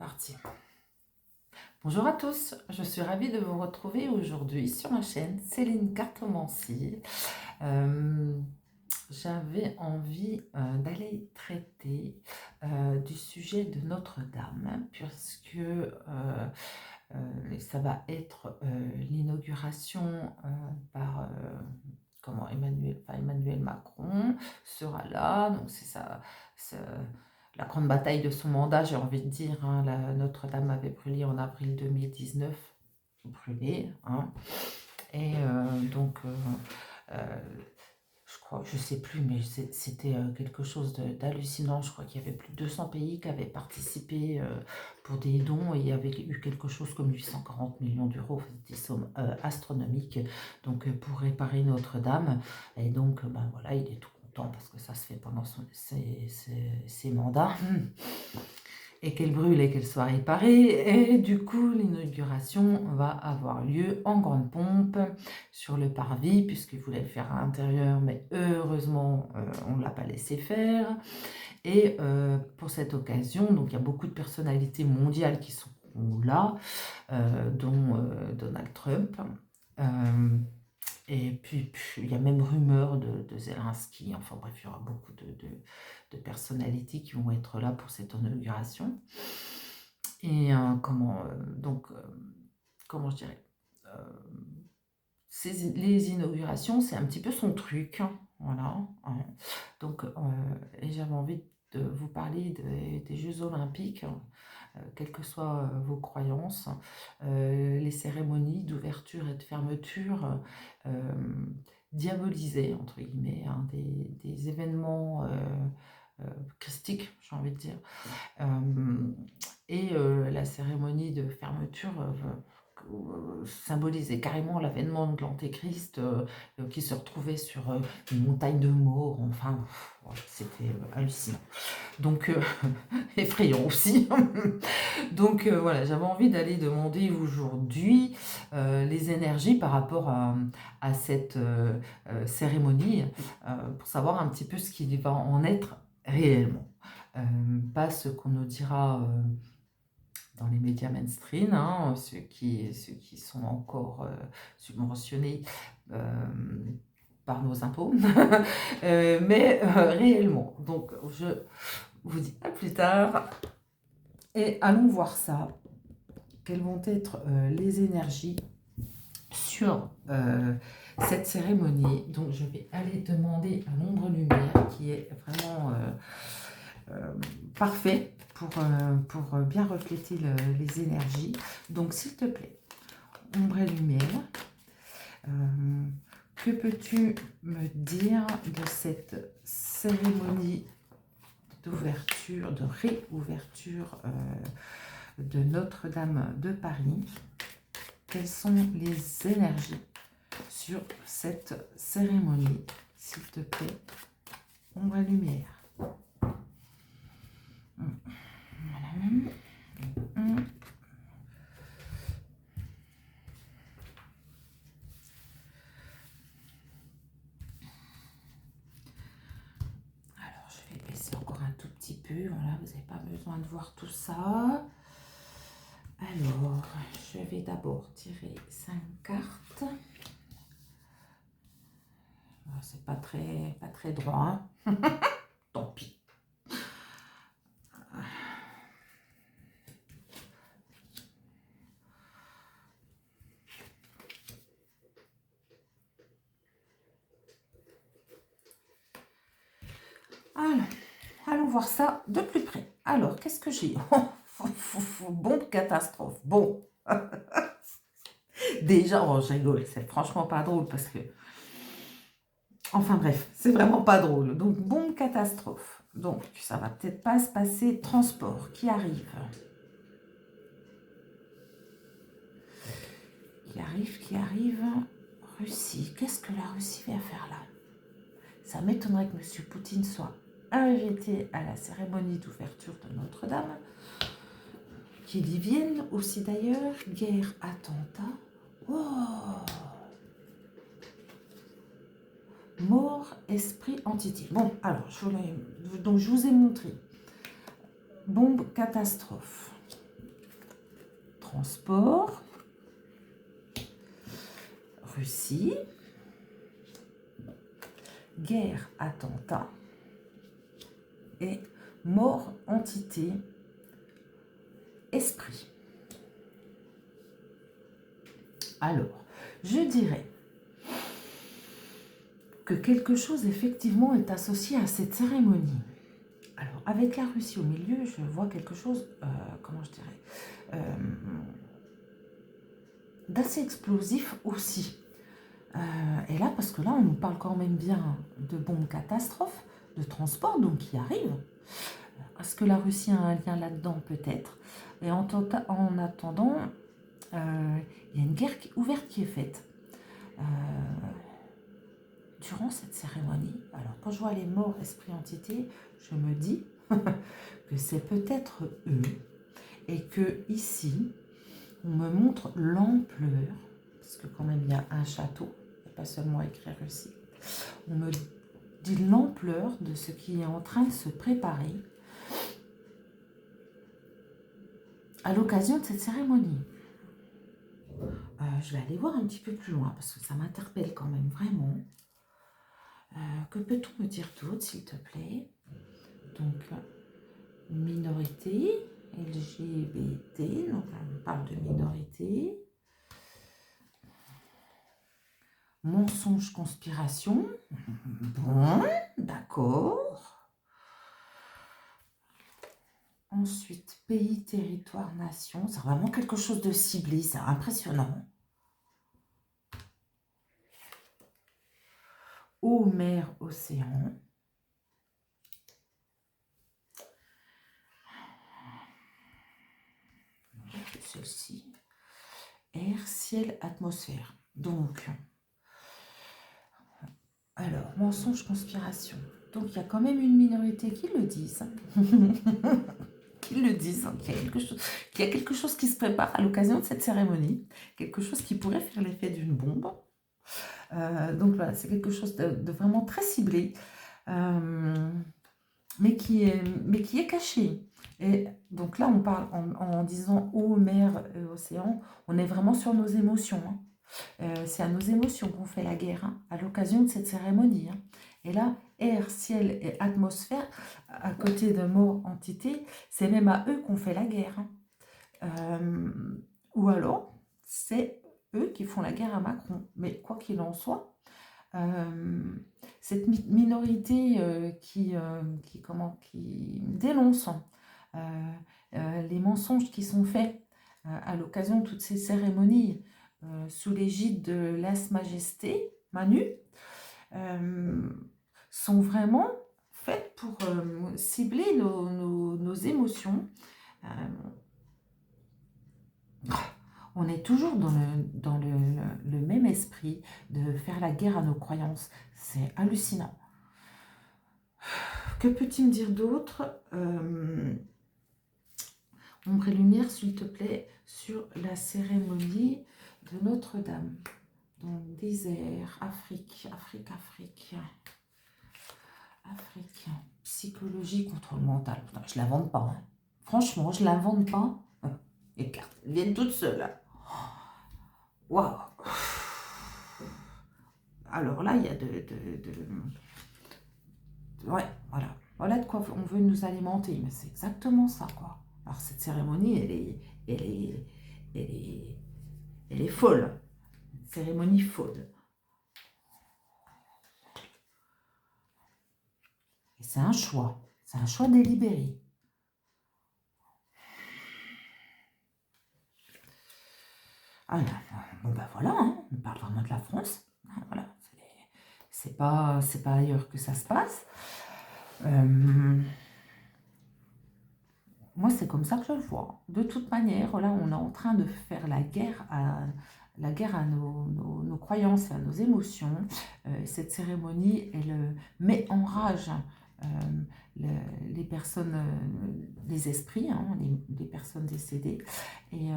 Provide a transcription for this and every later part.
parti. Bonjour à tous, je suis ravie de vous retrouver aujourd'hui sur ma chaîne Céline Cartomancie. J'avais envie d'aller traiter du sujet de Notre-Dame, puisque ça va être l'inauguration par Emmanuel Macron sera là, donc c'est ça. La grande bataille de son mandat, j'ai envie de dire, hein. Notre-Dame avait brûlé en avril 2019, brûlé, hein. Et je crois, je sais plus, mais c'était quelque chose d'hallucinant. Je crois qu'il y avait plus de 200 pays qui avaient participé pour des dons, et il y avait eu quelque chose comme 840 millions d'euros, des sommes astronomiques, donc pour réparer Notre-Dame. Et donc, ben voilà, il est tout content parce que ça se fait pendant ses mandats. Et qu'elle brûle et qu'elle soit réparée. Et du coup, l'inauguration va avoir lieu en grande pompe sur le parvis, puisqu'il voulait le faire à l'intérieur, mais heureusement, on ne l'a pas laissé faire. Et pour cette occasion, donc il y a beaucoup de personnalités mondiales qui sont là, dont Donald Trump. Et puis, il y a même rumeur de Zelensky. Enfin bref, il y aura beaucoup de personnalités qui vont être là pour cette inauguration. Et comment je dirais, les inaugurations, c'est un petit peu son truc, hein, voilà, hein. Donc, et j'avais envie de vous parler des Jeux Olympiques, quelles que soient vos croyances, les cérémonies d'ouverture et de fermeture diabolisées, entre guillemets, hein, des événements christiques, j'ai envie de dire. Et la cérémonie de fermeture symbolisait carrément l'avènement de l'Antéchrist qui se retrouvait sur une montagne de morts. Enfin, c'était hallucinant. Donc, effrayant aussi. Donc, voilà, j'avais envie d'aller demander aujourd'hui les énergies par rapport à cette cérémonie pour savoir un petit peu ce qu'il va en être réellement. Pas ce qu'on nous dira dans les médias mainstream, hein, ceux qui sont encore subventionnés par nos impôts, mais réellement. Donc, je vous dis à plus tard et allons voir ça. Quelles vont être les énergies sur cette cérémonie. Donc, je vais aller demander un ombre-lumière qui est vraiment parfait pour bien refléter les énergies. Donc, s'il te plaît, ombre et lumière, que peux-tu me dire de cette cérémonie d'ouverture, de réouverture de Notre-Dame de Paris? Quelles sont les énergies sur cette cérémonie? S'il te plaît, ombre et lumière. Voilà. Alors, je vais baisser encore un tout petit peu. Voilà, vous n'avez pas besoin de voir tout ça. Alors, je vais d'abord tirer 5 cartes. C'est pas très droit, hein. Tant pis. Alors, allons voir ça de plus près. Alors, qu'est-ce que j'ai? Bombe catastrophe. Bon. Déjà, oh, je rigole. C'est franchement pas drôle parce que... Enfin bref, c'est vraiment pas drôle. Donc, bombe catastrophe. Donc, ça va peut-être pas se passer. Transport qui arrive. Qui arrive. Russie. Qu'est-ce que la Russie vient faire là? Ça m'étonnerait que M. Poutine soit invité à la cérémonie d'ouverture de Notre-Dame. Qu'il y vienne aussi d'ailleurs. Guerre, attentat. Oh! Mort, esprit, entité. Bon, alors, je vous ai montré. Bombe, catastrophe. transport, Russie, guerre, attentat, et mort, entité, esprit. Alors, je dirais que quelque chose effectivement est associé à cette cérémonie. Alors, avec la Russie au milieu, je vois quelque chose, comment je dirais, d'assez explosif aussi. Et là, parce que là, on nous parle quand même bien de bombes catastrophes, de transport, donc qui arrivent. Est-ce que la Russie a un lien là-dedans? Peut-être. Et en attendant, il y a une guerre ouverte qui est faite. Durant cette cérémonie, alors quand je vois les morts, esprits, entités, je me dis que c'est peut-être eux et que ici, on me montre l'ampleur, parce que quand même il y a un château, il n'y a pas seulement écrit Russie, on me dit l'ampleur de ce qui est en train de se préparer à l'occasion de cette cérémonie. Je vais aller voir un petit peu plus loin, parce que ça m'interpelle quand même vraiment. Que peut-on me dire d'autre, s'il te plaît? Donc, minorité, LGBT, donc on parle de minorité. Mensonge, conspiration. Bon, d'accord. Ensuite, pays, territoire, nation. C'est vraiment quelque chose de ciblé, c'est impressionnant. Eau, mer, océan. Celle-ci. Air, ciel, atmosphère. Donc, alors, mensonge, conspiration. Donc, il y a quand même une minorité qui le disent. Qui le disent, hein, qu'il y a quelque chose qui se prépare à l'occasion de cette cérémonie. Quelque chose qui pourrait faire l'effet d'une bombe. Donc, voilà, c'est quelque chose de vraiment très ciblé. Mais qui est caché. Et donc là, on parle en disant eau, mer, océan, on est vraiment sur nos émotions. Hein. C'est à nos émotions qu'on fait la guerre, hein, à l'occasion de cette cérémonie. Hein. Et là, air, ciel et atmosphère, à côté de mots, entités, c'est même à eux qu'on fait la guerre. Hein. Ou alors, c'est eux qui font la guerre à Macron. Mais quoi qu'il en soit, cette minorité qui dénonce les mensonges qui sont faits à l'occasion de toutes ces cérémonies sous l'égide de lèse-majesté, Manu, sont vraiment faites pour cibler nos émotions. On est toujours dans le même esprit de faire la guerre à nos croyances. C'est hallucinant. Que peut-il me dire d'autre? Ombre et lumière, s'il te plaît, sur la cérémonie de Notre-Dame. Donc, désert, Afrique, psychologie, contrôle mental. Putain, je ne l'invente pas. Hein. Franchement, je ne l'invente pas. Les cartes viennent toutes seules. Waouh! Alors là, il y a ouais, voilà. Voilà de quoi on veut nous alimenter. Mais c'est exactement ça, quoi. Alors, cette cérémonie, elle est folle. Une cérémonie folle. Et c'est un choix. C'est un choix délibéré. Alors, bon ben voilà, hein, on parle vraiment de la France. Voilà, c'est pas ailleurs que ça se passe. Moi, c'est comme ça que je le vois. De toute manière, là, on est en train de faire la guerre à nos croyances et à nos émotions. Cette cérémonie, elle met en rage les personnes, les esprits, hein, les personnes décédées. Et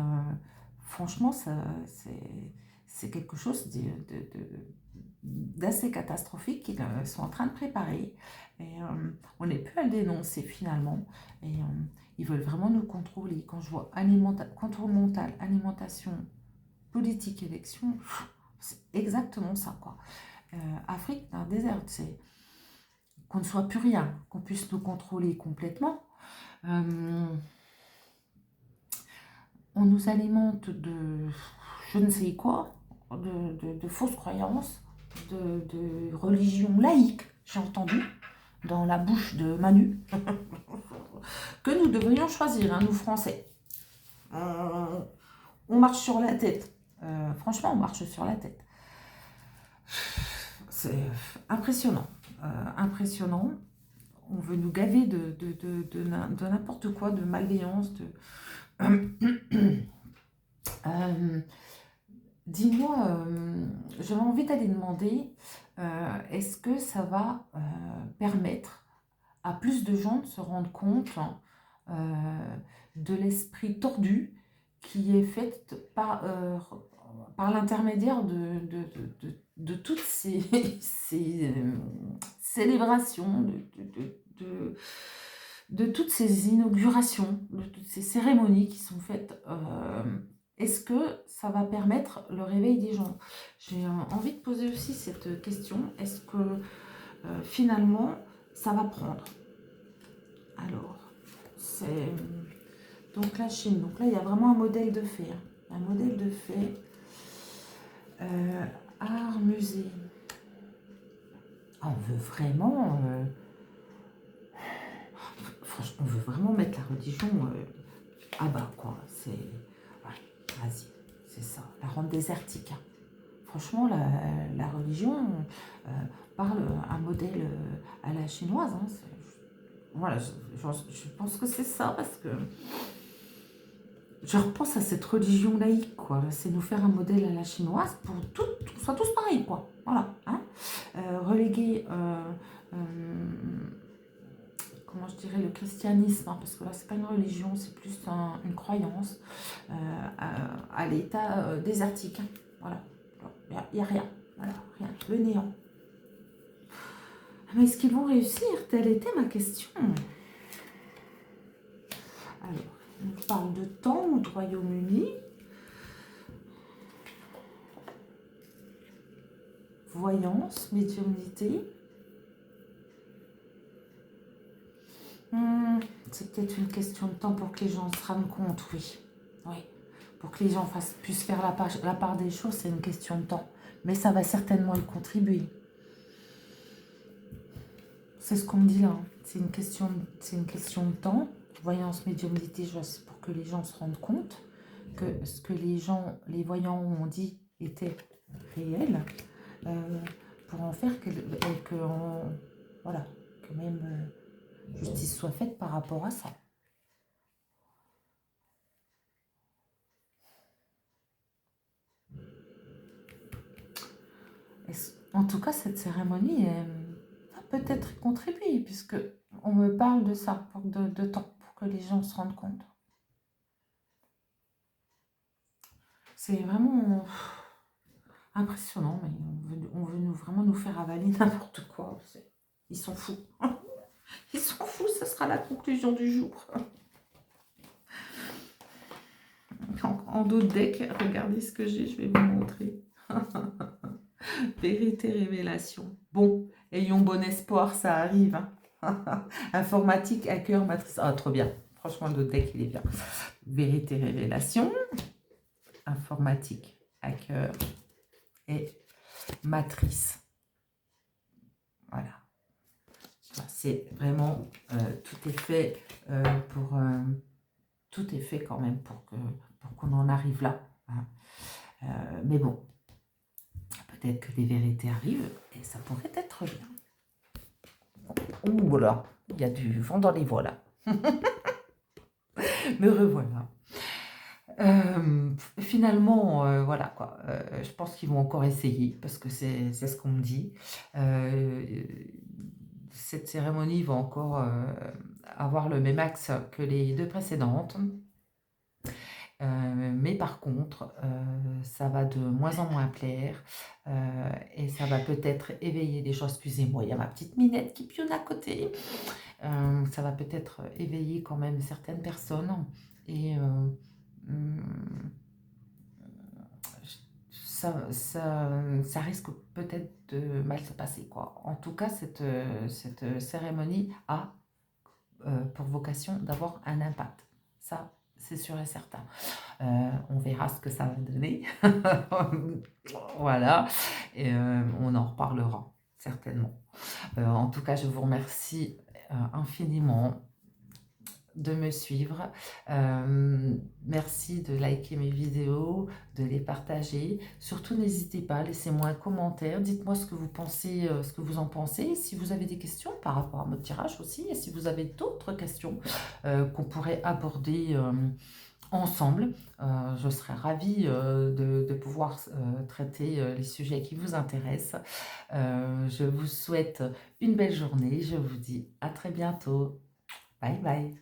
franchement, c'est quelque chose d'assez catastrophique qu'ils sont en train de préparer. Et on n'est plus à le dénoncer finalement. Et ils veulent vraiment nous contrôler. Quand je vois contrôle mental, alimentation, politique, élection, c'est exactement ça, quoi. Afrique d'un désert, c'est qu'on ne soit plus rien, qu'on puisse nous contrôler complètement. On nous alimente de je ne sais quoi, de fausses croyances, de religion laïque, j'ai entendu, dans la bouche de Manu, que nous devrions choisir, hein, nous Français. On marche sur la tête. Franchement, on marche sur la tête. C'est impressionnant. Impressionnant. On veut nous gaver de n'importe quoi, de malveillance, de... Dis-moi, j'avais envie d'aller demander, est-ce que ça va permettre à plus de gens de se rendre compte de l'esprit tordu qui est fait par l'intermédiaire de toutes ces, ces célébrations, de toutes ces inaugurations, de toutes ces cérémonies qui sont faites. Est-ce que ça va permettre le réveil des gens? J'ai envie de poser aussi cette question. Est-ce que finalement, ça va prendre? Alors, c'est... Donc la Chine. Donc là, il y a vraiment un modèle de fait. Un modèle de fait. Art, musée. Ah, on veut vraiment... franchement, on veut vraiment mettre la religion à bas, quoi. C'est... Ouais, vas-y, c'est ça. La rendre désertique. Hein. Franchement, la religion parle un modèle à la chinoise. Hein. Voilà, je pense que c'est ça, parce que je repense à cette religion laïque, quoi. C'est nous faire un modèle à la chinoise pour qu'on soit tous pareils, quoi. Voilà. Hein. Reléguer, comment je dirais, le christianisme, hein, parce que là, c'est pas une religion, c'est plus une croyance, à l'état désertique. Hein. Voilà. Il n'y a rien. Voilà, rien. Le néant. Mais est-ce qu'ils vont réussir? Telle était ma question. Alors, on parle de temps ou de Royaume-Uni. Voyance, médiumnité. C'est peut-être une question de temps pour que les gens se rendent compte, oui. Oui. Pour que les gens puissent faire la part des choses, c'est une question de temps. Mais ça va certainement y contribuer. C'est ce qu'on me dit là. Hein. C'est une question de temps. Voyance, médiumnité, c'est pour que les gens se rendent compte que ce que les voyants ont dit était réel, pour en faire voilà, que même justice soit faite par rapport à ça. En tout cas, cette cérémonie va peut-être contribuer, puisque on me parle de ça, de temps, pour que les gens se rendent compte. C'est vraiment impressionnant, mais on veut vraiment nous faire avaler n'importe quoi. Ils sont fous. Ils sont fous, ça sera la conclusion du jour. En dos de deck, regardez ce que j'ai, je vais vous montrer. Vérité, révélation. Bon, ayons bon espoir, ça arrive. Hein. Informatique, hacker, matrice. Ah, trop bien. Franchement, le deck, il est bien. Vérité, révélation. Informatique, hacker et matrice. Voilà. C'est vraiment... tout est fait pour... tout est fait quand même pour qu'on en arrive là. Hein. Mais bon, peut-être que des vérités arrivent et ça pourrait être bien. Ouh, voilà, il y a du vent dans les voiles. Me revoilà. Finalement, voilà quoi. Je pense qu'ils vont encore essayer parce que c'est ce qu'on me dit. Cette cérémonie va encore avoir le même axe que les deux précédentes. Mais mais par contre, ça va de moins en moins plaire, heu et ça va peut-être éveiller des choses. Excusez-moi, il y a ma petite Minette qui pionne à côté. Ça va peut-être éveiller quand même certaines personnes et mmh, ça risque peut-être de mal se passer, quoi. En tout cas, cette cérémonie a pour vocation d'avoir un impact. Ça, c'est sûr et certain. On verra ce que ça va donner. Voilà, et on en reparlera certainement. En tout cas, je vous remercie infiniment de me suivre. Merci de liker mes vidéos, de les partager. Surtout, n'hésitez pas, laissez-moi un commentaire. Dites-moi ce que vous pensez, ce que vous en pensez. Si vous avez des questions par rapport à mon tirage aussi, et si vous avez d'autres questions qu'on pourrait aborder ensemble, je serais ravie de pouvoir traiter les sujets qui vous intéressent. Je vous souhaite une belle journée. Je vous dis à très bientôt. Bye bye.